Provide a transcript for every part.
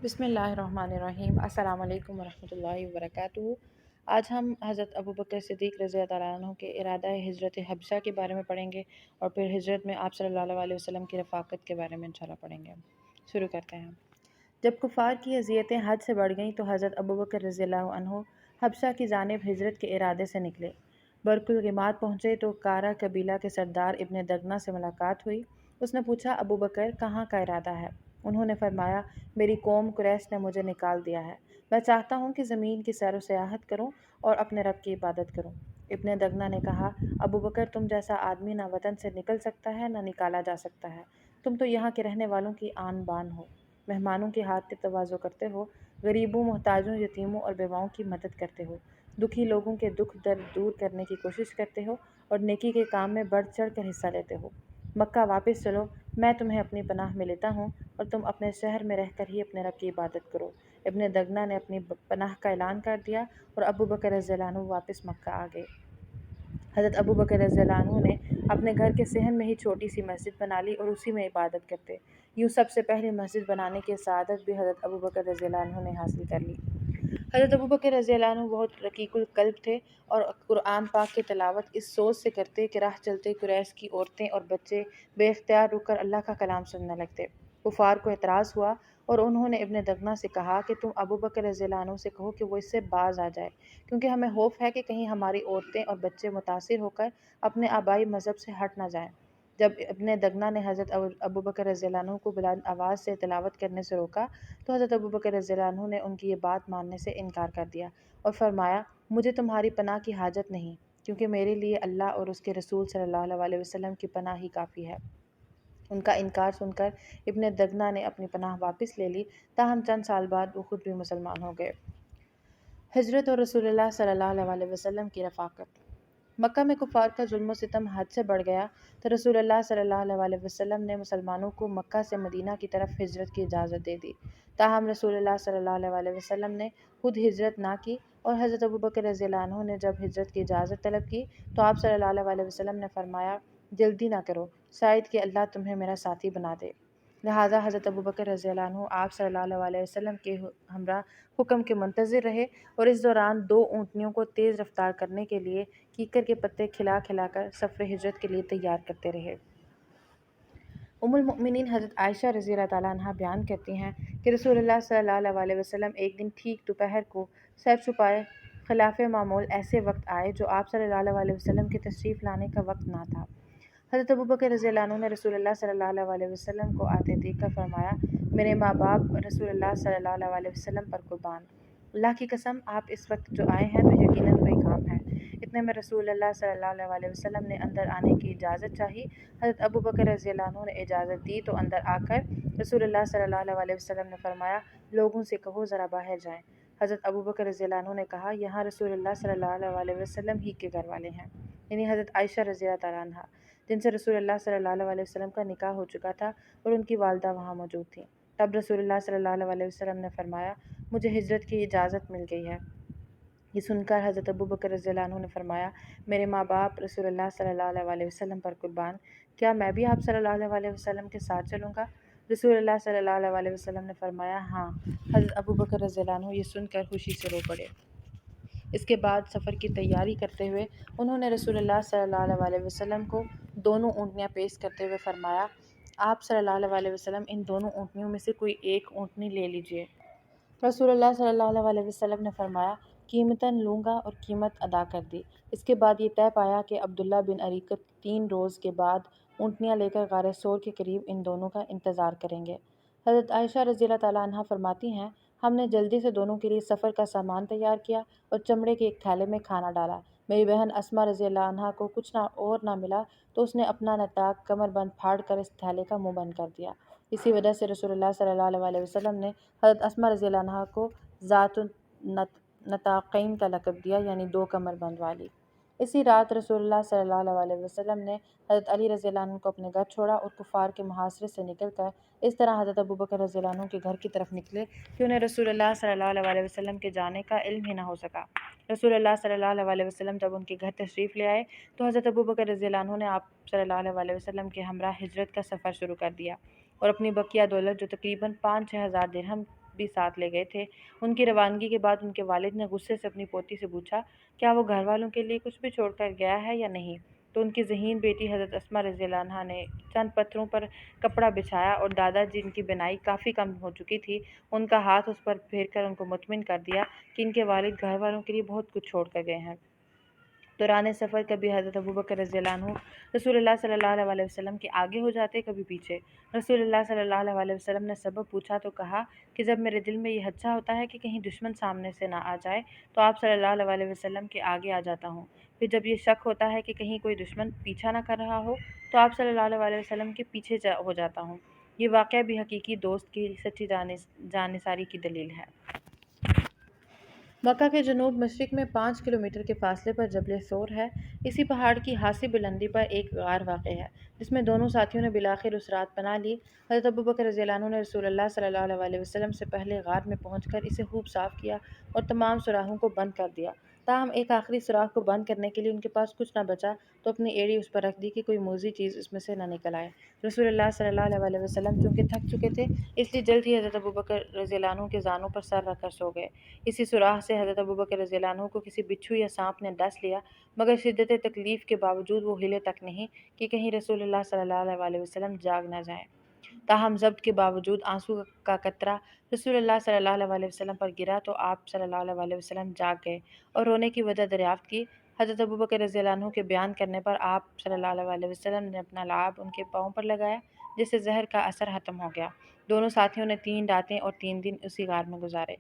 بسم اللہ الرحمن الرحیم۔ السلام علیکم ورحمۃ اللہ وبرکاتہ۔ آج ہم حضرت ابوبکر صدیق رضی اللہ عنہ کے ارادہ ہجرت حبشہ کے بارے میں پڑھیں گے اور پھر ہجرت میں آپ صلی اللہ علیہ وسلم کی رفاقت کے بارے میں انشاءاللہ پڑھیں گے۔ شروع کرتے ہیں۔ جب کفار کی اذیتیں حد سے بڑھ گئیں تو حضرت ابوبکر رضی اللہ عنہ حبشہ کی جانب ہجرت کے ارادے سے نکلے۔ برکالغماد پہنچے تو کارا قبیلہ کے سردار ابن دغنہ سے ملاقات ہوئی۔ اس نے پوچھا، ابوبکر کہاں کا ارادہ ہے؟ انہوں نے فرمایا، میری قوم قریش نے مجھے نکال دیا ہے، میں چاہتا ہوں کہ زمین کی سیر و سیاحت کروں اور اپنے رب کی عبادت کروں۔ ابن دغنہ نے کہا، ابوبکر تم جیسا آدمی نہ وطن سے نکل سکتا ہے نہ نکالا جا سکتا ہے، تم تو یہاں کے رہنے والوں کی آن بان ہو، مہمانوں کے ہاتھ پہ تواضع کرتے ہو، غریبوں، محتاجوں، یتیموں اور بیواؤں کی مدد کرتے ہو، دکھی لوگوں کے دکھ درد دور کرنے کی کوشش کرتے ہو اور نیکی کے کام میں بڑھ چڑھ کر حصہ لیتے ہو۔ مکہ واپس چلو، میں تمہیں اپنی پناہ میں لیتا ہوں اور تم اپنے شہر میں رہ کر ہی اپنے رب کی عبادت کرو۔ ابن دغنہ نے اپنی پناہ کا اعلان کر دیا اور ابوبکر رضی اللہ عنہ واپس مکہ آ گئے۔ حضرت ابوبکر رضی اللہ عنہ نے اپنے گھر کے صحن میں ہی چھوٹی سی مسجد بنا لی اور اسی میں عبادت کرتے۔ یوں سب سے پہلے مسجد بنانے کی سعادت بھی حضرت ابوبکر رضی اللہ عنہ نے حاصل کر لی۔ حضرت ابوبکر رضی اللہ عنہ بہت رقیق القلب تھے اور قرآن پاک کی تلاوت اس سوچ سے کرتے کہ راہ چلتے قریش کی عورتیں اور بچے بے اختیار رک کر اللہ کا کلام سننے لگتے۔ کفار کو اعتراض ہوا اور انہوں نے ابن دغنہ سے کہا کہ تم ابوبکر رضی اللہ عنہ سے کہو کہ وہ اس سے باز آ جائے، کیونکہ ہمیں خوف ہے کہ کہیں ہماری عورتیں اور بچے متاثر ہو کر اپنے آبائی مذہب سے ہٹ نہ جائیں۔ جب ابن دغنہ نے حضرت ابوبکر رضی اللہ عنہ کو بلند آواز سے تلاوت کرنے سے روکا تو حضرت ابوبکر رضی اللہ عنہ نے ان کی یہ بات ماننے سے انکار کر دیا اور فرمایا، مجھے تمہاری پناہ کی حاجت نہیں، کیونکہ میرے لیے اللہ اور اس کے رسول صلی اللہ علیہ وسلم کی پناہ ہی کافی ہے۔ ان کا انکار سن کر ابن دغنہ نے اپنی پناہ واپس لے لی، تاہم چند سال بعد وہ خود بھی مسلمان ہو گئے۔ ہجرت اور رسول اللہ صلی اللہ علیہ وسلم کی رفاقت۔ مکہ میں کفار کا ظلم و ستم حد سے بڑھ گیا تو رسول اللہ صلی اللہ علیہ وسلم نے مسلمانوں کو مکہ سے مدینہ کی طرف ہجرت کی اجازت دے دی، تاہم رسول اللہ صلی اللہ علیہ وسلم نے خود ہجرت نہ کی اور حضرت ابوبکر رضی اللہ عنہ نے جب ہجرت کی اجازت طلب کی تو آپ صلی اللہ علیہ وسلم نے فرمایا، جلدی نہ کرو، شاید کہ اللہ تمہیں میرا ساتھی بنا دے۔ لہٰذا حضرت ابوبکر رضی اللہ عنہ آپ صلی اللہ علیہ وسلم کے ہمراہ حکم کے منتظر رہے اور اس دوران 2 اونٹنیوں کو تیز رفتار کرنے کے لیے کیکر کے پتے کھلا کھلا کر سفر ہجرت کے لیے تیار کرتے رہے۔ ام المؤمنین حضرت عائشہ رضی اللہ تعالیٰ عنہا بیان کرتی ہیں کہ رسول اللہ صلی اللہ علیہ وسلم ایک دن ٹھیک دوپہر کو سیر چھپائے خلاف معمول ایسے وقت آئے جو آپ صلی اللہ علیہ وسلم کے تشریف لانے کا وقت نہ تھا۔ حضرت ابوبکر رضی اللہ عنہ نے رسول اللہ صلی اللہ علیہ وسلم کو آتے دیکھ کر فرمایا، میرے ماں باپ رسول اللہ صلی اللہ علیہ وسلم پر قربان، اللہ کی قسم آپ اس وقت جو آئے ہیں تو یقیناً کوئی کام ہے۔ اتنے میں رسول اللہ صلی اللہ علیہ وسلم نے اندر آنے کی اجازت چاہی۔ حضرت ابوبکر رضی اللہ عنہ نے اجازت دی تو اندر آ کر رسول اللہ صلی اللہ علیہ وسلم نے فرمایا، لوگوں سے کہو ذرا باہر جائیں۔ حضرت ابوبکر رضی اللہ عنہ نے کہا، یہاں رسول اللہ صلی اللہ علیہ وسلم ہی کے گھر والے ہیں، یعنی حضرت عائشہ رضی اللہ تعالیٰ عنہا، جن سے رسول اللہ صلی اللہ علیہ وسلم کا نکاح ہو چکا تھا اور ان کی والدہ وہاں موجود تھیں۔ تب رسول اللہ صلی اللہ علیہ وسلم نے فرمایا، مجھے ہجرت کی اجازت مل گئی ہے۔ یہ سن کر حضرت ابوبکر رضی اللہ عنہ نے فرمایا، میرے ماں باپ رسول اللہ صلی اللہ علیہ وسلم پر قربان، کیا میں بھی آپ صلی اللہ علیہ وسلم کے ساتھ چلوں گا؟ رسول اللہ صلی اللہ علیہ وسلم نے فرمایا، ہاں۔ حضرت ابوبکر رضی اللہ عنہ یہ سن کر خوشی سے رو پڑے۔ اس کے بعد سفر کی تیاری کرتے ہوئے انہوں نے رسول اللہ صلی اللہ علیہ وسلم کو 2 اونٹنیاں پیش کرتے ہوئے فرمایا، آپ صلی اللہ علیہ وسلم ان 2 اونٹنیوں میں سے کوئی ایک اونٹنی لے لیجیے۔ رسول اللہ صلی اللہ علیہ وسلم نے فرمایا، قیمتاً لوں گا اور قیمت ادا کر دی۔ اس کے بعد یہ طے پایا کہ عبداللہ بن اریقط 3 روز کے بعد اونٹنیاں لے کر غار ثور کے قریب ان دونوں کا انتظار کریں گے۔ حضرت عائشہ رضی اللہ تعالیٰ عنہا فرماتی ہیں، ہم نے جلدی سے دونوں کے لیے سفر کا سامان تیار کیا اور چمڑے کے ایک تھیلے میں کھانا ڈالا۔ میری بہن اسماء رضی اللہ عنہا کو کچھ نہ ملا تو اس نے اپنا نطاق کمر بند پھاڑ کر اس تھیلے کا منہ بند کر دیا۔ اسی وجہ سے رسول اللہ صلی اللہ علیہ وسلم نے حضرت اسماء رضی اللہ عنہا کو ذات النطاقین کا لقب دیا، یعنی 2 کمر بند والی۔ اسی رات رسول اللہ صلی اللہ علیہ وسلم نے حضرت علی رضی اللہ عنہ کو اپنے گھر چھوڑا اور کفار کے محاصرے سے نکل کر اس طرح حضرت ابوبکر رضی اللہ عنہ کے گھر کی طرف نکلے کہ انہیں رسول اللہ صلی اللہ علیہ وسلم کے جانے کا علم ہی نہ ہو سکا۔ رسول اللہ صلی اللہ علیہ وسلم جب ان کے گھر تشریف لے آئے تو حضرت ابوبکر رضی اللہ عنہ نے آپ صلی اللہ علیہ وسلم کے ہمراہ ہجرت کا سفر شروع کر دیا اور اپنی بقیہ دولت جو تقریباً 5-6 ہزار درہم بھی ساتھ لے گئے تھے۔ ان کی روانگی کے بعد ان کے والد نے غصے سے اپنی پوتی سے پوچھا کیا وہ گھر والوں کے لیے کچھ بھی چھوڑ کر گیا ہے یا نہیں؟ تو ان کی ذہین بیٹی حضرت اسماء رضی اللہ عنہا نے چند پتھروں پر کپڑا بچھایا اور دادا جن کی بینائی کافی کم ہو چکی تھی ان کا ہاتھ اس پر پھیر کر ان کو مطمئن کر دیا کہ ان کے والد گھر والوں کے لیے بہت کچھ چھوڑ کر گئے ہیں۔ دوران سفر کبھی حضرت ابوبکر رضی اللہ عنہ رسول اللہ صلی اللہ علیہ وسلم کے آگے ہو جاتے، کبھی پیچھے۔ رسول اللہ صلی اللہ علیہ وسلم نے سبب پوچھا تو کہا کہ جب میرے دل میں یہ خدشہ ہوتا ہے کہ کہیں دشمن سامنے سے نہ آ جائے تو آپ صلی اللہ علیہ وسلم کے آگے آ جاتا ہوں، پھر جب یہ شک ہوتا ہے کہ کہیں کوئی دشمن پیچھا نہ کر رہا ہو تو آپ صلی اللہ علیہ وسلم کے پیچھے ہو جاتا ہوں۔ یہ واقعہ بھی حقیقی دوست کی سچی جانثاری کی دلیل ہے۔ مکہ کے جنوب مشرق میں 5 کلومیٹر کے فاصلے پر جبل ثور ہے۔ اسی پہاڑ کی حاصل بلندی پر ایک غار واقع ہے جس میں دونوں ساتھیوں نے بالآخر اس رات پناہ لی۔ حضرت ابوبکر رضی اللہ عنہ نے رسول اللہ صلی اللہ علیہ وسلم سے پہلے غار میں پہنچ کر اسے خوب صاف کیا اور تمام سوراخوں کو بند کر دیا۔ تاہم ایک آخری سوراخ کو بند کرنے کے لیے ان کے پاس کچھ نہ بچا تو اپنی ایڑی اس پر رکھ دی کہ کوئی موذی چیز اس میں سے نہ نکل آئے۔ رسول اللہ صلی اللہ علیہ وسلم چونکہ تھک چکے تھے اس لیے جلد ہی حضرت ابوبکر رضی اللہ عنہ کے زانوں پر سر رکھ کر سو گئے۔ اسی سوراخ سے حضرت ابوبکر رضی اللہ عنہ کو کسی بچھو یا سانپ نے ڈس لیا، مگر شدت تکلیف کے باوجود وہ ہلے تک نہیں کہ کہیں رسول اللہ صلی اللہ علیہ وسلم جاگ نہ جائیں۔ تاہم ضبط کے باوجود آنسو کا قطرہ رسول اللہ صلی اللہ علیہ وسلم پر گرا تو آپ صلی اللہ علیہ وسلم جاگ گئے اور رونے کی وجہ دریافت کی۔ حضرت ابوبکر رضی اللہ عنہ کے بیان کرنے پر آپ صلی اللہ علیہ وسلم نے اپنا لعاب ان کے پاؤں پر لگایا جس سے زہر کا اثر ختم ہو گیا۔ دونوں ساتھیوں نے 3 راتیں اور 3 دن اسی غار میں گزارے۔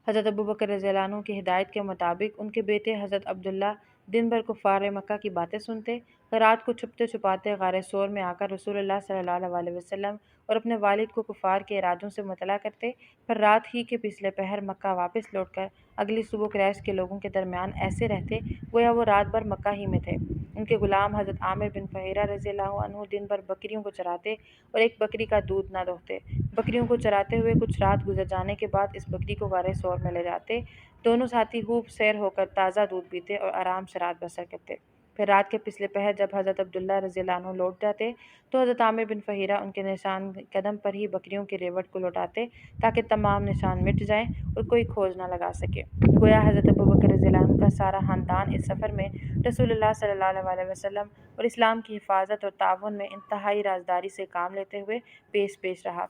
حضرت ابوبکر رضی اللہ عنہ کی ہدایت کے مطابق ان کے بیٹے حضرت عبداللہ دن بھر کفار مکہ کی باتیں سنتے، رات کو چھپتے چھپاتے غار ثور میں آ کر رسول اللہ صلی اللہ علیہ وسلم اور اپنے والد کو کفار کے ارادوں سے مطلع کرتے، پھر رات ہی کے پچھلے پہر مکہ واپس لوٹ کر اگلی صبح قریش کے لوگوں کے درمیان ایسے رہتے گویا وہ رات بھر مکہ ہی میں تھے۔ ان کے غلام حضرت عامر بن فہیرہ رضی اللہ عنہ دن بھر بکریوں کو چراتے اور ایک بکری کا دودھ نہ دوہتے۔ بکریوں کو چراتے ہوئے کچھ رات گزر جانے کے بعد اس بکری کو غار ثور میں لے جاتے، دونوں ساتھی خوب سیر ہو کر تازہ دودھ پیتے اور آرام سے رات بسر کرتے۔ پھر رات کے پچھلے پہر جب حضرت عبداللہ رضی اللہ عنہ لوٹ جاتے تو حضرت عامر بن فہیرہ ان کے نشان قدم پر ہی بکریوں کے ریوڑ کو لوٹاتے تاکہ تمام نشان مٹ جائیں اور کوئی کھوج نہ لگا سکے۔ گویا حضرت ابوبکر رضی اللہ عنہ کا سارا خاندان اس سفر میں رسول اللہ صلی اللہ علیہ وسلم اور اسلام کی حفاظت اور تعاون میں انتہائی رازداری سے کام لیتے ہوئے پیش رہا۔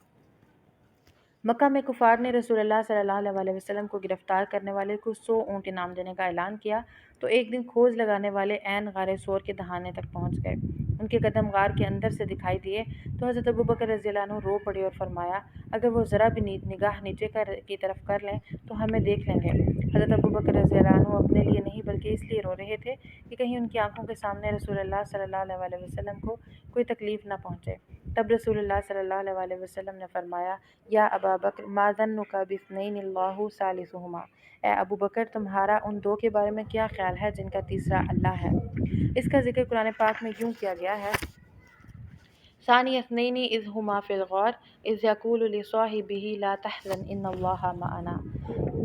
مکہ میں کفار نے رسول اللہ صلی اللہ علیہ وسلم کو گرفتار کرنے والے کو 100 اونٹ انعام دینے کا اعلان کیا تو ایک دن کھوج لگانے والے عین غار ثور کے دہانے تک پہنچ گئے۔ ان کے قدم غار کے اندر سے دکھائی دیے تو حضرت ابوبکر رضی اللہ عنہ رو پڑے اور فرمایا اگر وہ ذرا بھی نگاہ نیچے کی طرف کر لیں تو ہمیں دیکھ لیں گے۔ حضرت ابوبکر رضی اللہ عنہ اپنے لیے نہیں بلکہ اس لیے رو رہے تھے کہ کہیں ان کی آنکھوں کے سامنے رسول اللہ صلی اللہ علیہ وسلم کو کوئی تکلیف نہ پہنچے۔ تب رسول اللہ صلی اللہ علیہ وسلم نے فرمایا یا ابا بکر ما ظنک باثنین اللہ ثالثہما، اے ابو بکر تمہارا ان 2 کے بارے میں کیا خیال ہے جن کا تیسرا اللہ ہے۔ اس کا ذکر قرآن پاک میں یوں کیا گیا ہے ثانی اثنین اذ ہما فی الغار اذ یقول لصاحبہ لا تحزن ان اللہ معنا،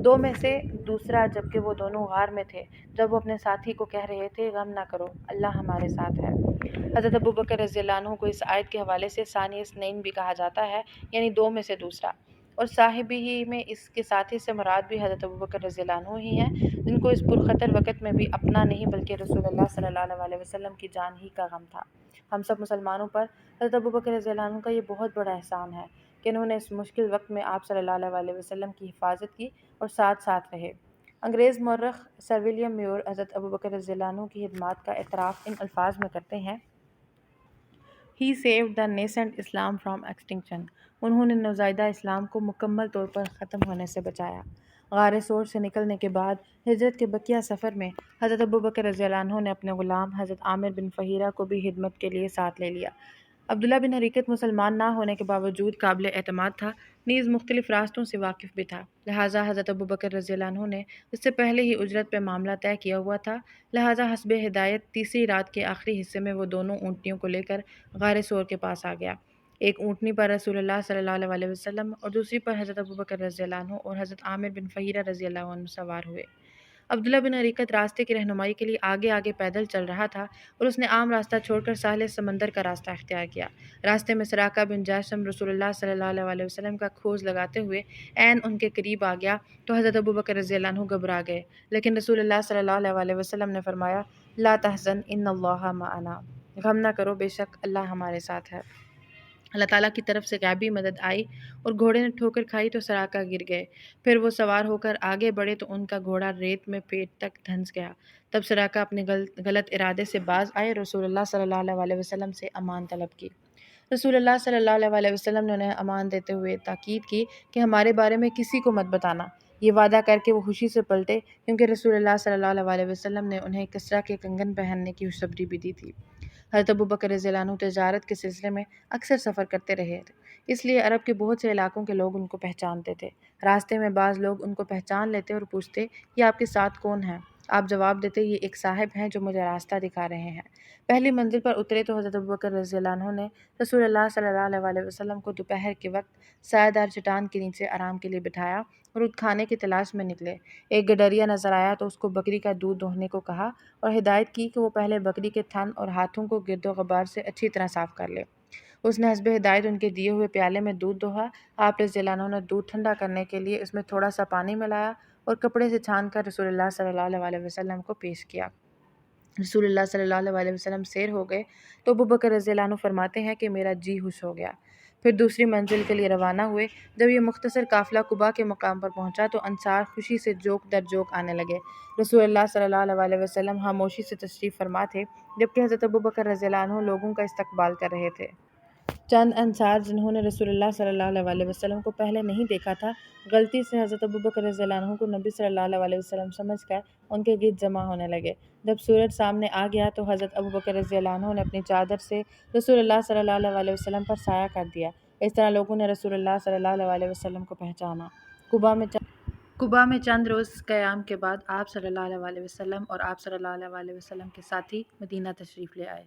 2 میں سے دوسرا جبکہ وہ دونوں غار میں تھے جب وہ اپنے ساتھی کو کہہ رہے تھے غم نہ کرو اللہ ہمارے ساتھ ہے۔ حضرت ابوبکر رضی اللہ عنہ کو اس آیت کے حوالے سے ثانی اثنین بھی کہا جاتا ہے، یعنی 2 میں سے دوسرا، اور صاحبہ میں اس کے ساتھی سے مراد بھی حضرت ابوبکر رضی اللہ عنہ ہی ہیں جن کو اس پرخطر وقت میں بھی اپنا نہیں بلکہ رسول اللہ صلی اللہ علیہ وسلم کی جان ہی کا غم تھا۔ ہم سب مسلمانوں پر حضرت ابوبکر رضی اللہ عنہ کا یہ بہت بڑا احسان ہے کہ انہوں نے اس مشکل وقت میں آپ صلی اللہ علیہ وسلم کی حفاظت کی اور ساتھ رہے۔ انگریز مورخ سر ولیم میور حضرت ابوبکر رضی اللہ عنہ کی خدمات کا اعتراف ان الفاظ میں کرتے ہیں He saved the nascent Islam from extinction. انہوں نے نوزائیدہ اسلام کو مکمل طور پر ختم ہونے سے بچایا۔ غار ثور سے نکلنے کے بعد ہجرت کے بقیہ سفر میں حضرت ابوبکر رضی اللہ عنہ نے اپنے غلام حضرت عامر بن فہیرہ کو بھی خدمت کے لیے ساتھ لے لیا۔ عبداللہ بن حریکت مسلمان نہ ہونے کے باوجود قابل اعتماد تھا، نیز مختلف راستوں سے واقف بھی تھا، لہٰذا حضرت ابوبکر رضی اللہ عنہ نے اس سے پہلے ہی اجرت پہ معاملہ طے کیا ہوا تھا، لہٰذا حسب ہدایت تیسری رات کے آخری حصے میں وہ دونوں اونٹنیوں کو لے کر غار ثور کے پاس آ گیا۔ ایک اونٹنی پر رسول اللہ صلی اللہ علیہ وسلم اور دوسری پر حضرت ابوبکر رضی اللہ عنہ اور حضرت عامر بن فہیرہ رضی اللہ عنہ سوار ہوئے۔ عبداللہ بن اریقت راستے کی رہنمائی کے لیے آگے آگے پیدل چل رہا تھا اور اس نے عام راستہ چھوڑ کر ساحل سمندر کا راستہ اختیار کیا۔ راستے میں سراقہ بن جاشم رسول اللہ صلی اللہ علیہ وسلم کا کھوج لگاتے ہوئے عین ان کے قریب آ گیا تو حضرت ابوبکر رضی اللہ عنہ گھبرا گئے، لیکن رسول اللہ صلی اللہ علیہ وسلم نے فرمایا، لا تحزن ان اللہ معنا، غم نہ کرو، بے شک اللہ ہمارے ساتھ ہے۔ اللہ تعالیٰ کی طرف سے غیبی مدد آئی اور گھوڑے نے ٹھوکر کھائی تو سراقہ گر گئے۔ پھر وہ سوار ہو کر آگے بڑھے تو ان کا گھوڑا ریت میں پیٹ تک دھنس گیا۔ تب سراقہ اپنے غلط ارادے سے باز آئے، رسول اللہ صلی اللہ علیہ وسلم سے امان طلب کی۔ رسول اللہ صلی اللہ علیہ وسلم نے انہیں امان دیتے ہوئے تاکید کی کہ ہمارے بارے میں کسی کو مت بتانا۔ یہ وعدہ کر کے وہ خوشی سے پلٹے، کیونکہ رسول اللہ صلی اللہ علیہ وسلم نے انہیں کسریٰ کے کنگن پہننے کی خوشخبری بھی دی تھی۔ حضرت ابوبکر رضی اللہ عنہ تجارت کے سلسلے میں اکثر سفر کرتے رہے تھے، اس لیے عرب کے بہت سے علاقوں کے لوگ ان کو پہچانتے تھے۔ راستے میں بعض لوگ ان کو پہچان لیتے اور پوچھتے، یہ آپ کے ساتھ کون ہیں؟ آپ جواب دیتے، یہ ایک صاحب ہیں جو مجھے راستہ دکھا رہے ہیں۔ پہلی منزل پر اترے تو حضرت ابوبکر رضی اللہ عنہ نے رسول اللہ صلی اللہ علیہ وسلم کو دوپہر کے وقت سایہ دار چٹان کے نیچے آرام کے لیے بٹھایا اور وہ کھانے کی تلاش میں نکلے۔ ایک گڈریا نظر آیا تو اس کو بکری کا دودھ دوہنے کو کہا اور ہدایت کی کہ وہ پہلے بکری کے تھن اور ہاتھوں کو گرد و غبار سے اچھی طرح صاف کر لے۔ اس نے حسب ہدایت ان کے دیے ہوئے پیالے میں دودھ دوہا۔ آپ رضی اللہ عنہ نے دودھ ٹھنڈا کرنے کے لیے اس میں تھوڑا سا پانی ملایا اور کپڑے سے چھان کر رسول اللہ صلی اللہ علیہ وسلم کو پیش کیا۔ رسول اللہ صلی اللہ علیہ وسلم سیر ہو گئے تو ابوبکر رضی اللہ عنہ فرماتے ہیں کہ میرا جی خوش ہو گیا۔ پھر دوسری منزل کے لیے روانہ ہوئے۔ جب یہ مختصر قافلہ قباء کے مقام پر پہنچا تو انصار خوشی سے جوک در جوک آنے لگے۔ رسول اللہ صلی اللہ علیہ وسلم خاموشی سے تشریف فرما تھے، جبکہ حضرت ابوبکر رضی اللہ عنہ لوگوں کا استقبال کر رہے تھے۔ چند انصار جنہوں نے رسول اللہ صلی اللہ علیہ وسلم کو پہلے نہیں دیکھا تھا، غلطی سے حضرت ابوبکر رضی اللہ عنہ کو نبی صلی اللہ علیہ وسلم سمجھ کر ان کے گرد جمع ہونے لگے۔ جب سورج سامنے آ گیا تو حضرت ابوبکر رضی اللہ عنہ نے اپنی چادر سے رسول اللہ صلی اللہ علیہ وسلم پر سایہ کر دیا۔ اس طرح لوگوں نے رسول اللہ صلی اللہ علیہ وسلم کو پہچانا۔ قباء میں چند روز قیام کے بعد آپ صلی اللہ علیہ وسلم اور آپ صلی اللہ علیہ وسلم کے ساتھی مدینہ تشریف لے آئے۔